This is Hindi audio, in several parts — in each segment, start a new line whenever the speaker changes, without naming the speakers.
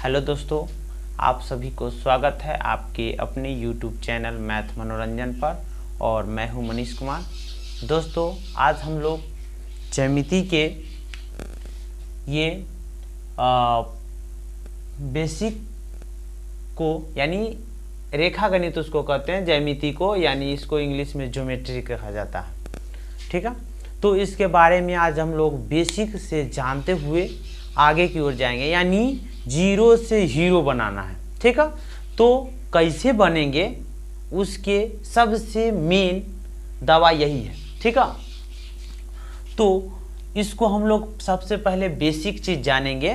हेलो दोस्तों, आप सभी को स्वागत है आपके अपने YouTube चैनल मैथ मनोरंजन पर। और मैं हूं मनीष कुमार। दोस्तों, आज हम लोग ज्यामिति के ये बेसिक को यानी रेखा गणित उसको कहते हैं, ज्यामिति को, यानी इसको इंग्लिश में ज्योमेट्री कहा जाता है। ठीक है, तो इसके बारे में आज हम लोग बेसिक से जानते हुए आगे की ओर जाएंगे, यानी जीरो से हीरो बनाना है। ठीक है, तो कैसे बनेंगे उसके सबसे मेन दवा यही है। ठीक है, तो इसको हम लोग सबसे पहले बेसिक चीज जानेंगे।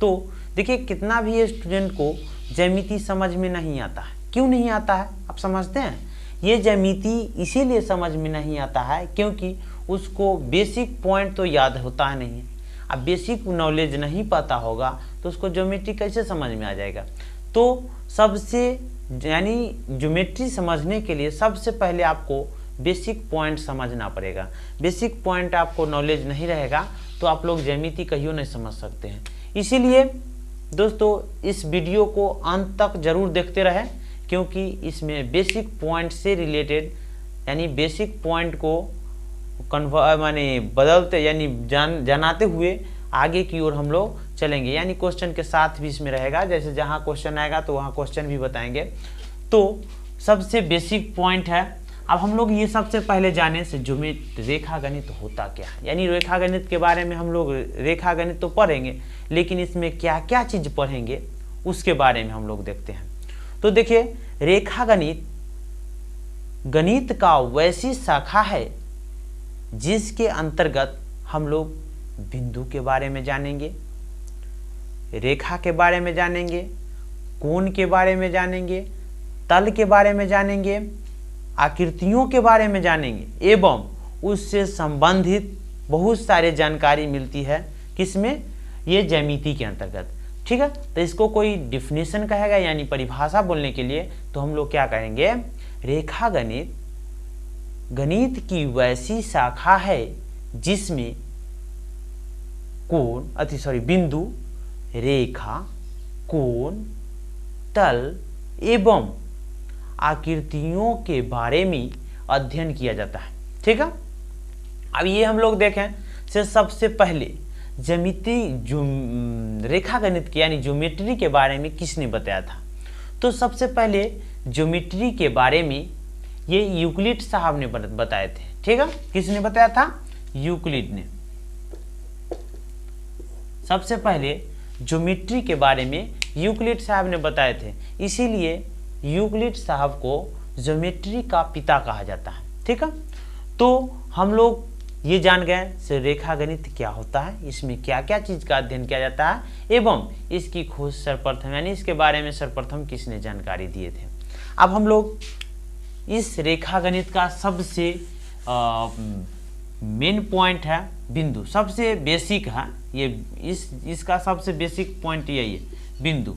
तो देखिए, कितना भी स्टूडेंट को ज्यामिति समझ में नहीं आता है। क्यों नहीं आता है आप समझते हैं? ये ज्यामिति इसीलिए समझ में नहीं आता है क्योंकि उसको बेसिक पॉइंट तो याद होता है नहीं। अब बेसिक नॉलेज नहीं पता होगा तो उसको ज्योमेट्री कैसे समझ में आ जाएगा? तो सबसे यानी ज्योमेट्री समझने के लिए सबसे पहले आपको बेसिक पॉइंट समझना पड़ेगा। बेसिक पॉइंट आपको नॉलेज नहीं रहेगा तो आप लोग ज्यामिति कहियो नहीं समझ सकते हैं। इसीलिए दोस्तों, इस वीडियो को अंत तक जरूर देखते रहें, क्योंकि इसमें बेसिक पॉइंट से रिलेटेड यानी बेसिक पॉइंट को बदलते यानी जनाते हुए आगे की ओर हम लोग चलेंगे। यानी क्वेश्चन के साथ भी इसमें रहेगा, जैसे जहाँ क्वेश्चन आएगा तो वहाँ क्वेश्चन भी बताएंगे। तो सबसे बेसिक पॉइंट है। अब हम लोग ये सबसे पहले जाने से रेखा गणित होता क्या है, यानी रेखा गणित के बारे में हम लोग रेखा गणित तो पढ़ेंगे, लेकिन इसमें क्या क्या चीज़ पढ़ेंगे उसके बारे में हम लोग देखते हैं। तो देखिए, रेखा गणित गणित का वैसी शाखा है जिसके अंतर्गत हम लोग बिंदु के बारे में जानेंगे, रेखा के बारे में जानेंगे, कोण के बारे में जानेंगे, तल के बारे में जानेंगे, आकृतियों के बारे में जानेंगे, एवं उससे संबंधित बहुत सारे जानकारी मिलती है। किसमें? ये ज्यामिति के अंतर्गत। ठीक है, तो इसको कोई डिफिनेशन कहेगा यानी परिभाषा बोलने के लिए तो हम लोग क्या कहेंगे? रेखा गणित गणित की वैसी शाखा है जिसमें बिंदु, रेखा, कोण, तल एवं आकृतियों के बारे में अध्ययन किया जाता है। ठीक है, अब ये हम लोग देखें से सबसे पहले रेखा गणित के यानी ज्योमेट्री के बारे में किसने बताया था? तो सबसे पहले ज्योमेट्री के बारे में ये यूक्लिड साहब ने बताए थे। ठीक है, किसने बताया था? यूक्लिड ने। सबसे पहले ज्योमेट्री के बारे में यूक्लिड साहब ने बताए थे, इसीलिए यूक्लिड साहब को ज्योमेट्री का पिता कहा जाता है। ठीक है, तो हम लोग ये जान गए से रेखा गणित क्या होता है, इसमें क्या क्या चीज़ का अध्ययन किया जाता है, एवं इसकी खोज सर्वप्रथम यानी इसके बारे में सर्वप्रथम किसने जानकारी दिए थे। अब हम लोग इस रेखा गणित का सबसे मेन पॉइंट है बिंदु, सबसे बेसिक है ये। इसका सबसे बेसिक पॉइंट यही है, बिंदु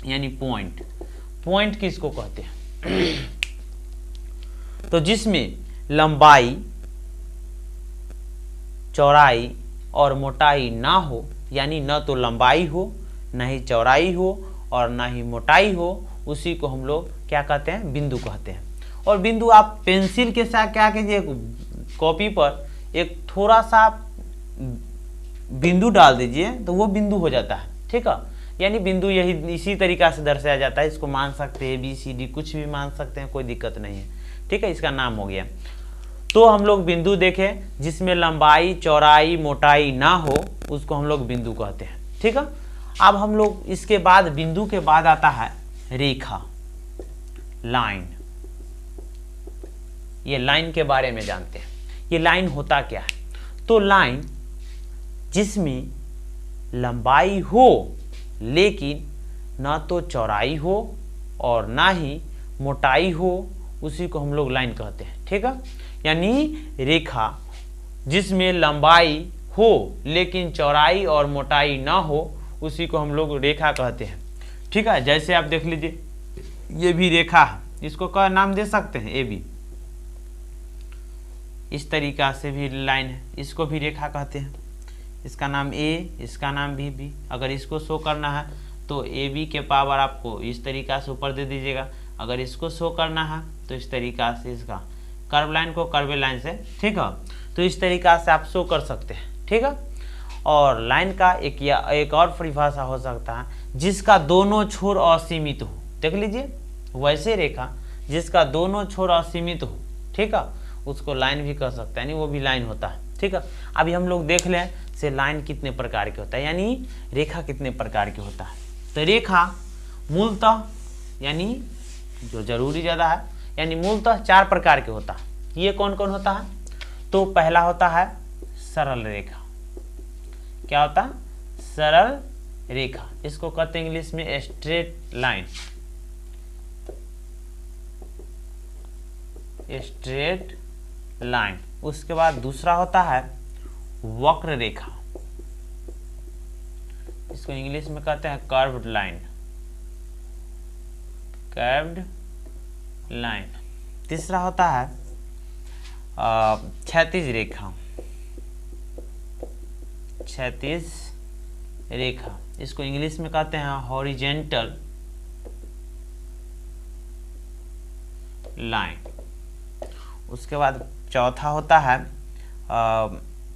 यानी पॉइंट। पॉइंट किसको कहते हैं? तो जिसमें लंबाई, चौड़ाई और मोटाई ना हो, यानी न तो लंबाई हो, न ही चौड़ाई हो और न ही मोटाई हो, उसी को हम लोग क्या कहते हैं? बिंदु कहते हैं। और बिंदु आप पेंसिल के साथ क्या कीजिए, कॉपी पर एक थोड़ा सा बिंदु डाल दीजिए तो वो बिंदु हो जाता है। ठीक है, यानी बिंदु यही इसी तरीका से दर्शाया जाता है। इसको मान सकते हैं ABCD, कुछ भी मान सकते हैं, कोई दिक्कत नहीं है। ठीक है, इसका नाम हो गया। तो हम लोग बिंदु देखें जिसमें लंबाई, चौड़ाई, मोटाई ना हो, उसको हम लोग बिंदु कहते हैं। ठीक है, अब हम लोग इसके बाद बिंदु के बाद आता है रेखा, लाइन। ये लाइन के बारे में जानते हैं। ये लाइन होता क्या है? तो लाइन जिसमें लंबाई हो लेकिन ना तो चौड़ाई हो और ना ही मोटाई हो, उसी को हम लोग लाइन कहते हैं। ठीक है, यानी रेखा जिसमें लंबाई हो लेकिन चौड़ाई और मोटाई ना हो, उसी को हम लोग रेखा कहते हैं। ठीक है, जैसे आप देख लीजिए, ये भी रेखा है, इसको क्या नाम दे सकते हैं? AB। इस तरीका से भी लाइन है, इसको भी रेखा कहते हैं। इसका नाम ए, इसका नाम भी बी। अगर इसको शो करना है तो ए बी के पावर आपको इस तरीका से ऊपर दे दीजिएगा। अगर इसको शो करना है तो इस तरीका से इसका कर्व लाइन को कर्व लाइन से, ठीक है, तो इस तरीका से आप शो कर सकते हैं, ठीक है। और लाइन का एक और परिभाषा हो सकता है जिसका दोनों छोर असीमित हो। देख लीजिए, वैसे रेखा जिसका दोनों छोर असीमित हो, ठीक है, उसको लाइन भी कह सकते हैं, यानी वो भी लाइन होता है, ठीक है। अभी हम लोग देख लें से लाइन कितने प्रकार के होता है, यानी रेखा कितने प्रकार के होता है। तो रेखा मूलतः, यानी जो जरूरी ज़्यादा है, यानी मूलतः 4 प्रकार के होता है। ये कौन कौन होता है? तो पहला होता है सरल रेखा। क्या होता है? सरल रेखा। इसको कहते हैं इंग्लिश में स्ट्रेट लाइन, स्ट्रेट लाइन। उसके बाद दूसरा होता है वक्र रेखा, इसको इंग्लिश में कहते हैं कर्व्ड लाइन, कर्व्ड लाइन। तीसरा होता है क्षैतिज रेखा, क्षैतिज रेखा, इसको इंग्लिश में कहते हैं हॉरिजेंटल लाइन। उसके बाद चौथा होता है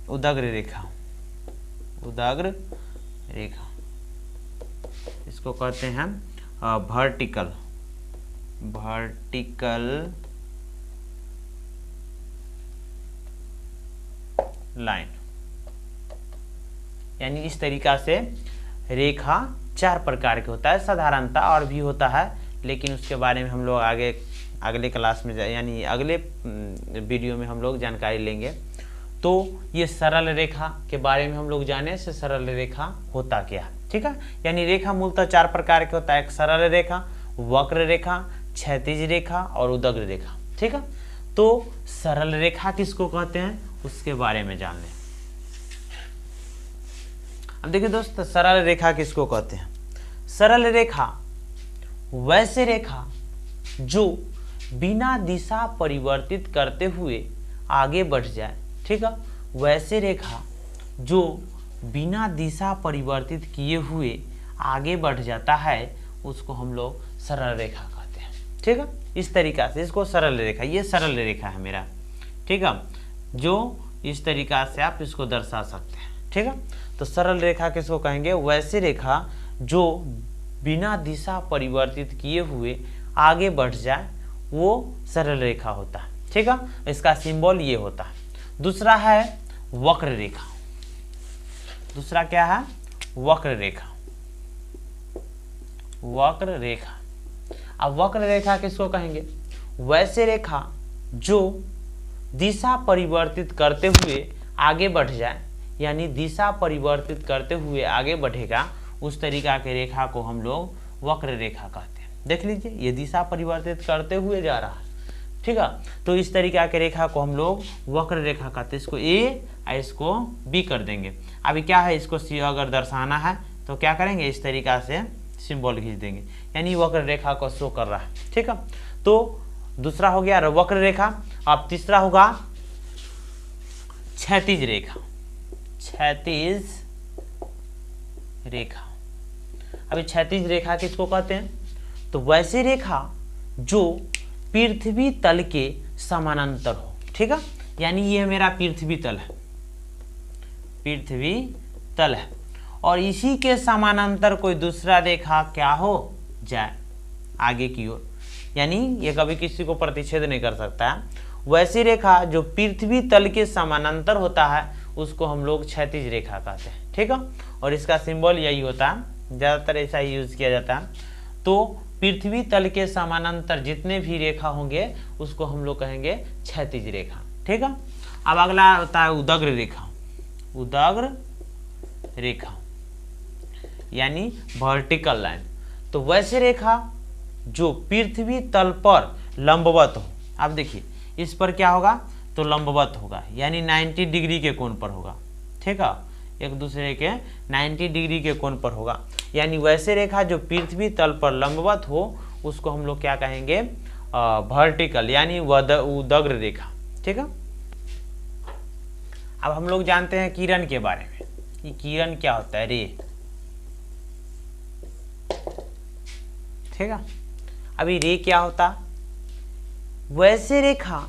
उदग्र रेखा, उदग्र रेखा, इसको कहते हैं वर्टिकल, वर्टिकल लाइन। यानी इस तरीका से रेखा 4 प्रकार के होता है साधारणतः, और भी होता है, लेकिन उसके बारे में हम लोग अगले क्लास में यानी अगले वीडियो में हम लोग जानकारी लेंगे। तो ये सरल रेखा के बारे में हम लोग जाने से सरल रेखा होता क्या, ठीक है। यानी रेखा मूलतः 4 प्रकार के होता है, एक सरल रेखा, वक्र रेखा, क्षैतिज रेखा और उदग्र रेखा, ठीक है। तो सरल रेखा किसको कहते हैं उसके बारे में जान लें। अब देखिए दोस्त, सरल रेखा किसको कहते हैं? सरल रेखा वैसे रेखा जो बिना दिशा परिवर्तित करते हुए आगे बढ़ जाए, ठीक है। वैसे रेखा जो बिना दिशा परिवर्तित किए हुए आगे बढ़ जाता है उसको हम लोग सरल रेखा कहते हैं, ठीक है। इस तरीका से इसको सरल रेखा, ये सरल रेखा है मेरा, ठीक है, जो इस तरीका से आप इसको दर्शा सकते हैं, ठीक है। तो सरल रेखा किसको कहेंगे? वैसे रेखा जो बिना दिशा परिवर्तित किए हुए आगे बढ़ जाए वो सरल रेखा होता है, ठीक है। इसका सिंबल ये होता है। दूसरा है वक्र रेखा। दूसरा क्या है? वक्र रेखा, वक्र रेखा। अब वक्र रेखा किसको कहेंगे? वैसे रेखा जो दिशा परिवर्तित करते हुए आगे बढ़ जाए, यानी दिशा परिवर्तित करते हुए आगे बढ़ेगा, उस तरीका के रेखा को हम लोग वक्र रेखा कहते हैं। देख लीजिए, ये दिशा परिवर्तित करते हुए जा रहा है, ठीक है। तो इस तरीका के रेखा को हम लोग वक्र रेखा कहते हैं। इसको ए और इसको बी कर देंगे। अभी क्या है, इसको सी अगर दर्शाना है तो क्या करेंगे, इस तरीका से सिंबल खींच देंगे, यानी वक्र रेखा को शो कर रहा है, ठीक है। तो दूसरा हो गया वक्र रेखा। अब तीसरा होगा क्षैतिज रेखा, क्षैतिज रेखा। अभी क्षैतिज रेखा किसको कहते हैं? तो वैसे रेखा जो पृथ्वी तल के समानांतर हो, ठीक है। यानी ये मेरा पृथ्वी तल है, पृथ्वी तल है, और इसी के समानांतर कोई दूसरा रेखा क्या हो जाए आगे की ओर, यानी ये कभी किसी को प्रतिच्छेद नहीं कर सकता है। वैसी रेखा जो पृथ्वी तल के समानांतर होता है उसको हम लोग क्षैतिज रेखा कहते हैं, ठीक है। और इसका सिंबल यही होता है, ज़्यादातर ऐसा ही यूज किया जाता है। तो पृथ्वी तल के समानांतर जितने भी रेखा होंगे उसको हम लोग कहेंगे क्षैतिज रेखा, ठीक है। अब अगला होता है उदग्र रेखा, उदग्र रेखा यानी वर्टिकल लाइन। तो वैसे रेखा जो पृथ्वी तल पर लंबवत हो। अब देखिए इस पर क्या होगा, तो लंबवत होगा, यानी 90 डिग्री के कोण पर होगा, ठीक है, एक दूसरे के 90 डिग्री के कोण पर होगा। यानी वैसे रेखा जो पृथ्वी तल पर लंबवत हो उसको हम लोग क्या कहेंगे, वर्टिकल यानी उदग्र रेखा, ठीक है। अब हम लोग जानते हैं किरण के बारे में। ये किरण क्या होता है, रे। ठीक है, अभी रे क्या होता, वैसे रेखा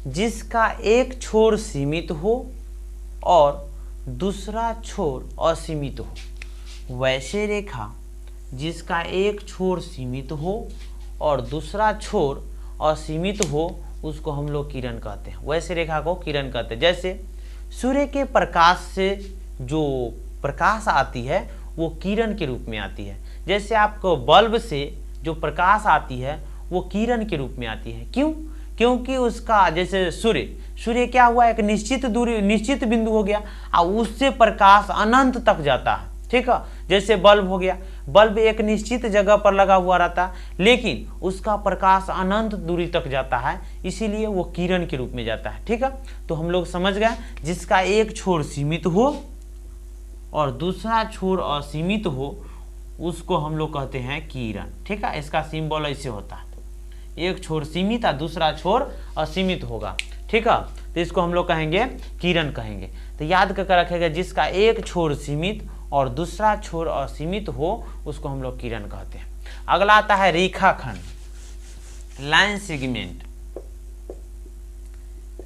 जिसका एक छोर सीमित हो और दूसरा छोर असीमित हो। वैसे रेखा जिसका एक छोर सीमित हो और दूसरा छोर असीमित हो उसको हम लोग किरण कहते हैं। वैसे रेखा को किरण कहते हैं। जैसे सूर्य के प्रकाश से जो प्रकाश आती है वो किरण के रूप में आती है। जैसे आपको बल्ब से जो प्रकाश आती है वो किरण के रूप में आती है। क्यों? क्योंकि उसका जैसे सूर्य क्या हुआ, एक निश्चित दूरी, निश्चित बिंदु हो गया और उससे प्रकाश अनंत तक जाता है। ठीक है, जैसे बल्ब हो गया, बल्ब एक निश्चित जगह पर लगा हुआ रहता है लेकिन उसका प्रकाश अनंत दूरी तक जाता है, इसीलिए वो किरण के रूप में जाता है। ठीक है, तो हम लोग समझ गए, जिसका एक छोर सीमित हो और दूसरा छोर असीमित हो उसको हम लोग कहते हैं किरण। ठीक है, इसका सिंबल ऐसे होता है, एक छोर सीमित और दूसरा छोर असीमित होगा। ठीक है, तो इसको हम लोग कहेंगे किरण कहेंगे। तो याद करके रखेगा, जिसका एक छोर सीमित और दूसरा छोर असीमित हो उसको हम लोग किरण कहते हैं। अगला आता है रेखाखंड, लाइन सेगमेंट।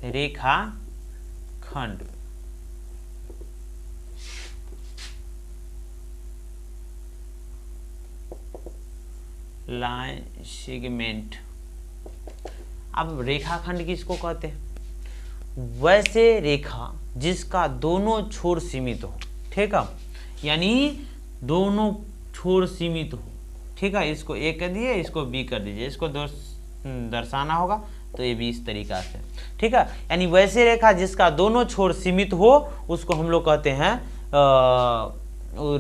रेखाखंड लाइन सेगमेंट। अब रेखाखंड किसको कहते हैं, वैसे रेखा जिसका दोनों छोर सीमित हो। ठीक है, यानी दोनों छोर सीमित हो। ठीक है, इसको ए कर दिए, इसको बी कर दीजिए, इसको दर्शाना होगा तो ये भी इस तरीका से। ठीक है, यानी वैसे रेखा जिसका दोनों छोर सीमित हो उसको हम लोग कहते हैं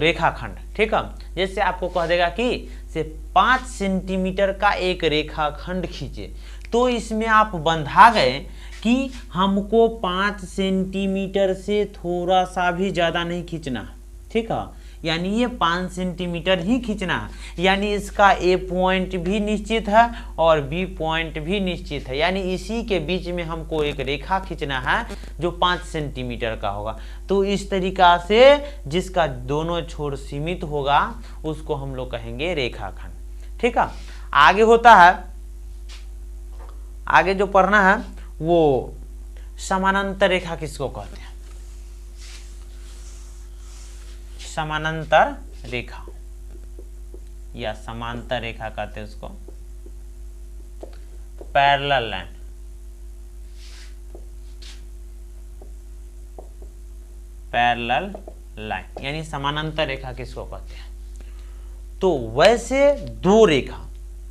रेखाखंड। ठीक है, जैसे आपको कह देगा कि से 5 सेंटीमीटर का एक रेखाखंड खींचे, तो इसमें आप बंधा गए कि हमको 5 सेंटीमीटर से थोड़ा सा भी ज़्यादा नहीं खींचना। ठीक है, यानी ये 5 सेंटीमीटर ही खींचना है, यानी इसका ए पॉइंट भी निश्चित है और बी पॉइंट भी निश्चित है, यानी इसी के बीच में हमको एक रेखा खींचना है जो 5 सेंटीमीटर का होगा। तो इस तरीका से जिसका दोनों छोर सीमित होगा उसको हम लोग कहेंगे रेखाखंड। ठीक है, आगे होता है, आगे जो पढ़ना है वो समानांतर रेखा किसको कहते हैं। समानांतर रेखा या समांतर रेखा कहते हैं उसको, पैरेलल लाइन। पैरेलल लाइन यानी समानांतर रेखा किसको कहते हैं, तो वैसे दो रेखा।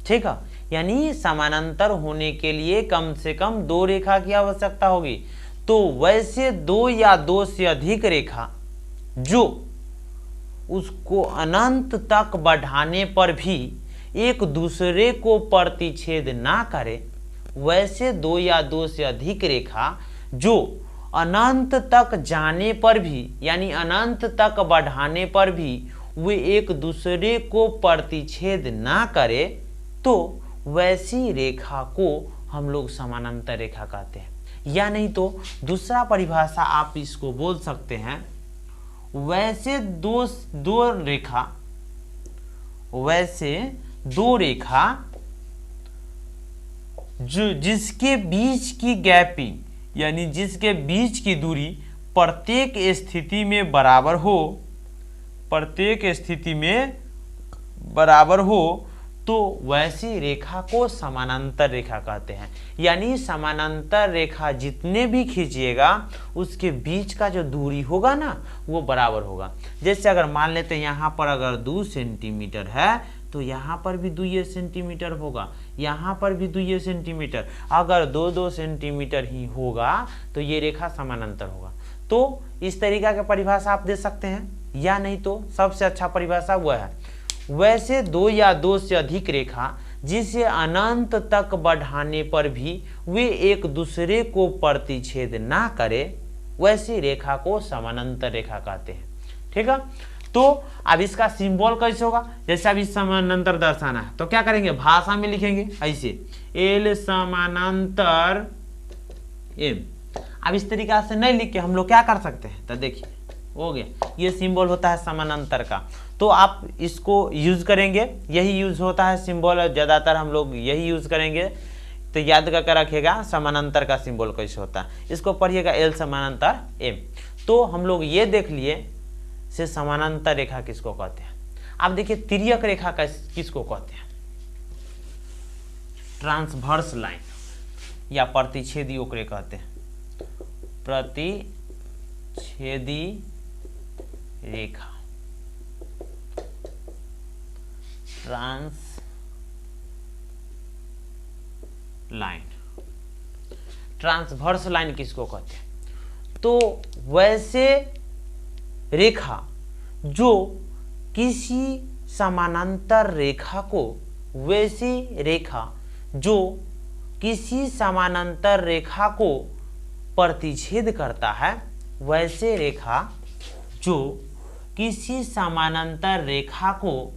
ठीक है, यानी समानांतर होने के लिए कम से कम 2 रेखा की आवश्यकता होगी। तो वैसे 2 या 2 से अधिक रेखा जो उसको अनंत तक बढ़ाने पर भी एक दूसरे को प्रतिच्छेद ना करे, वैसे 2 या 2 से अधिक रेखा जो अनंत तक जाने पर भी यानी अनंत तक बढ़ाने पर भी वे एक दूसरे को प्रतिच्छेद ना करे, तो वैसी रेखा को हम लोग समानांतर रेखा कहते हैं। या नहीं तो दूसरा परिभाषा आप इसको बोल सकते हैं, वैसे दो रेखा, वैसे 2 रेखा जो जिसके बीच की गैपिंग यानी जिसके बीच की दूरी प्रत्येक स्थिति में बराबर हो, प्रत्येक स्थिति में बराबर हो, तो वैसी रेखा को समानांतर रेखा कहते हैं। यानी समानांतर रेखा जितने भी खींचिएगा उसके बीच का जो दूरी होगा ना वो बराबर होगा। जैसे अगर मान लेते हैं यहाँ पर अगर 2 सेंटीमीटर है तो यहाँ पर भी 2 सेंटीमीटर होगा, यहाँ पर भी 2 सेंटीमीटर। अगर 2-2 सेंटीमीटर ही होगा तो ये रेखा समानांतर होगा। तो इस तरीका की परिभाषा आप दे सकते हैं। या नहीं तो सबसे अच्छा परिभाषा वह है, वैसे 2 या 2 से अधिक रेखा जिसे अनंत तक बढ़ाने पर भी वे एक दूसरे को प्रतिच्छेद ना करे, वैसी रेखा को समानांतर रेखा कहते हैं। ठीक है, तो अब इसका सिंबल कैसे होगा, जैसे अब इस समानांतर दर्शाना है तो क्या करेंगे, भाषा में लिखेंगे ऐसे, एल समानांतर एम। अब इस तरीका से नहीं लिख के हम लोग क्या कर सकते हैं, तो देखिए हो गया, ये सिंबल होता है समानांतर का। तो आप इसको यूज करेंगे, यही यूज होता है सिंबल, ज़्यादातर हम लोग यही यूज करेंगे। तो याद करके रखिएगा समानांतर का सिंबल कैसे होता है, इसको पढ़िएगा L समानांतर M। तो हम लोग ये देख लिए से समानांतर रेखा किसको कहते हैं। अब देखिए तिर्यक रेखा किसको कहते हैं, ट्रांसवर्स लाइन या प्रतिच्छेदी ओकरे कहते हैं, प्रतिच्छेदी रेखा, ट्रांस लाइन, ट्रांसवर्स लाइन किसको कहते हैं। तो वैसे रेखा जो किसी समानांतर रेखा को, वैसी रेखा जो किसी समानांतर रेखा को प्रतिच्छेद करता है, वैसे रेखा जो किसी समानांतर रेखा को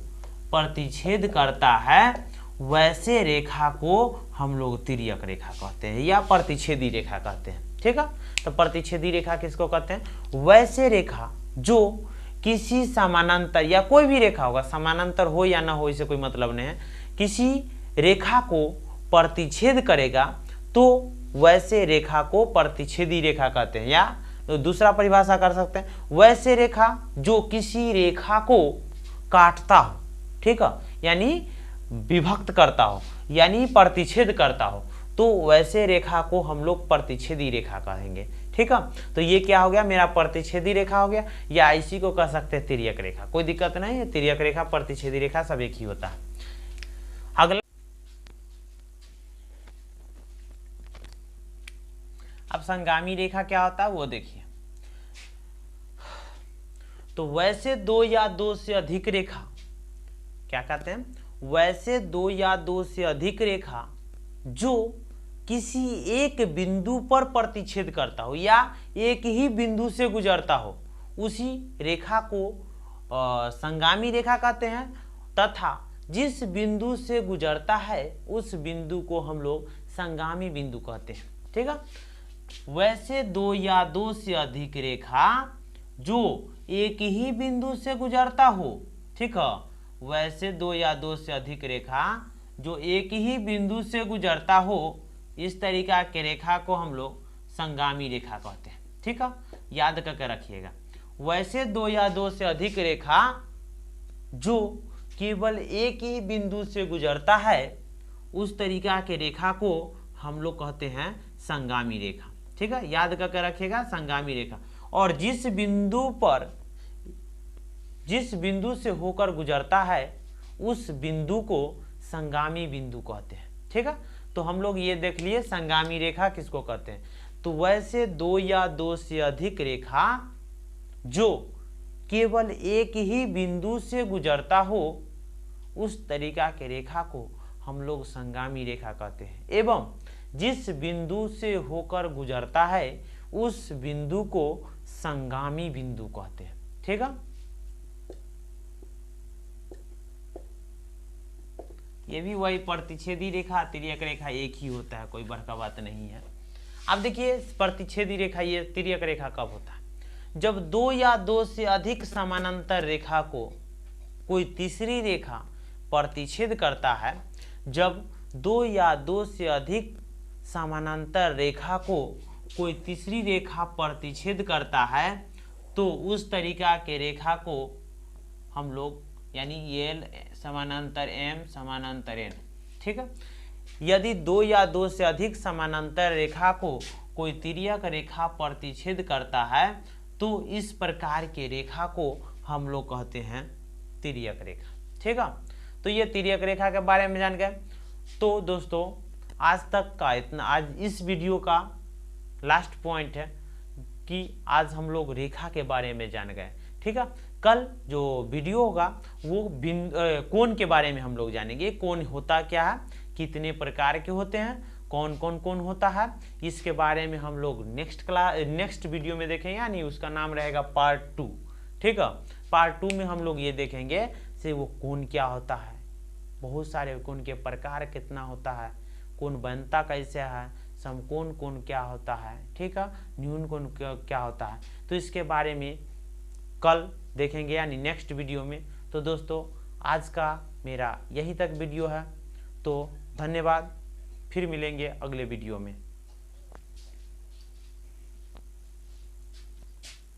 प्रतिच्छेद करता है, वैसे रेखा को हम लोग तिर्यक रेखा कहते हैं या प्रतिच्छेदी रेखा कहते हैं। ठीक है, तो प्रतिच्छेदी रेखा किसको कहते हैं, वैसे रेखा जो किसी समानांतर, या कोई भी रेखा होगा, समानांतर हो या ना हो इससे कोई मतलब नहीं है, किसी रेखा को प्रतिच्छेद करेगा तो वैसे रेखा को प्रतिच्छेदी रेखा कहते हैं। या तो दूसरा परिभाषा कर सकते हैं, वैसे रेखा जो किसी रेखा को काटता हो, ठीक है, यानी विभक्त करता हो, यानी प्रतिच्छेद करता हो, तो वैसे रेखा को हम लोग प्रतिच्छेदी रेखा कहेंगे। ठीक है, तो ये क्या हो गया, मेरा प्रतिच्छेदी रेखा हो गया, या इसी को कह सकते हैं तिर्यक रेखा, कोई दिक्कत नहीं है। तिर्यक रेखा प्रतिच्छेदी रेखा सब एक ही होता है। अगला, अब संगामी रेखा क्या होता है वो देखिए। तो वैसे दो या दो से अधिक रेखा, क्या कहते हैं, वैसे दो या दो से अधिक रेखा जो किसी एक बिंदु पर प्रतिच्छेद करता हो या एक ही बिंदु से गुजरता हो, उसी रेखा को संगामी रेखा कहते हैं। तथा जिस बिंदु से गुजरता है उस बिंदु को हम लोग संगामी बिंदु कहते हैं। ठीक है, वैसे दो या दो से अधिक रेखा जो एक ही बिंदु से गुजरता हो, ठीक है, वैसे दो या दो से अधिक रेखा जो एक ही बिंदु से गुजरता हो, इस तरीका के रेखा को हम लोग संगामी रेखा कहते हैं। ठीक है, याद करके रखिएगा, वैसे दो या दो से अधिक रेखा जो केवल एक ही बिंदु से गुजरता है, उस तरीका के रेखा को हम लोग कहते हैं संगामी रेखा। ठीक है, याद करके रखिएगा संगामी रेखा। और जिस बिंदु से होकर गुजरता है उस बिंदु को संगामी बिंदु कहते हैं। ठीक है, तो हम लोग ये देख लिए संगामी रेखा किसको कहते हैं। तो वैसे दो या दो से अधिक रेखा जो केवल एक ही बिंदु से गुजरता हो, उस तरीका के रेखा को हम लोग संगामी रेखा कहते हैं। एवं जिस बिंदु से होकर गुजरता है उस बिंदु को संगामी बिंदु कहते हैं। ठीक है, ये भी वही प्रतिच्छेदी रेखा तिर्यक रेखा एक ही होता है, कोई बड़का बात नहीं है। अब देखिए प्रतिच्छेदी रेखा, ये तिर्यक रेखा कब होता है, जब दो या दो से अधिक समानांतर रेखा को कोई तीसरी रेखा प्रतिच्छेद करता है। जब दो या दो से अधिक समानांतर रेखा को कोई तीसरी रेखा प्रतिच्छेद करता है, तो उस तरीका के रेखा को हम लोग, यानी एल समानांतर एम समानांतर एन। ठीक है, यदि दो या दो से अधिक समानांतर रेखा को कोई तिर्यक रेखा प्रतिच्छेद करता है, तो इस प्रकार के रेखा को हम लोग कहते हैं तिर्यक रेखा। ठीक है, तो ये तिर्यक रेखा के बारे में जान गए। तो दोस्तों आज तक का इतना, आज इस वीडियो का लास्ट पॉइंट है कि आज हम लोग रेखा के बारे में जान गए। ठीक है, कल जो वीडियो होगा वो कोण के बारे में हम लोग जानेंगे। कोण होता क्या है, कितने प्रकार के होते हैं, कौन कौन कोण होता है, इसके बारे में हम लोग नेक्स्ट वीडियो में देखेंगे, यानी उसका नाम रहेगा पार्ट 2। ठीक है, पार्ट 2 में हम लोग ये देखेंगे से वो कोण क्या होता है, बहुत सारे कोण के प्रकार कितना होता है, कोण बनता कैसे है, समकोण कोण क्या होता है, ठीक है, न्यून कोण क्या होता है। तो इसके बारे में कल देखेंगे यानी नेक्स्ट वीडियो में। तो दोस्तों आज का मेरा यही तक वीडियो है, तो धन्यवाद, फिर मिलेंगे अगले वीडियो में।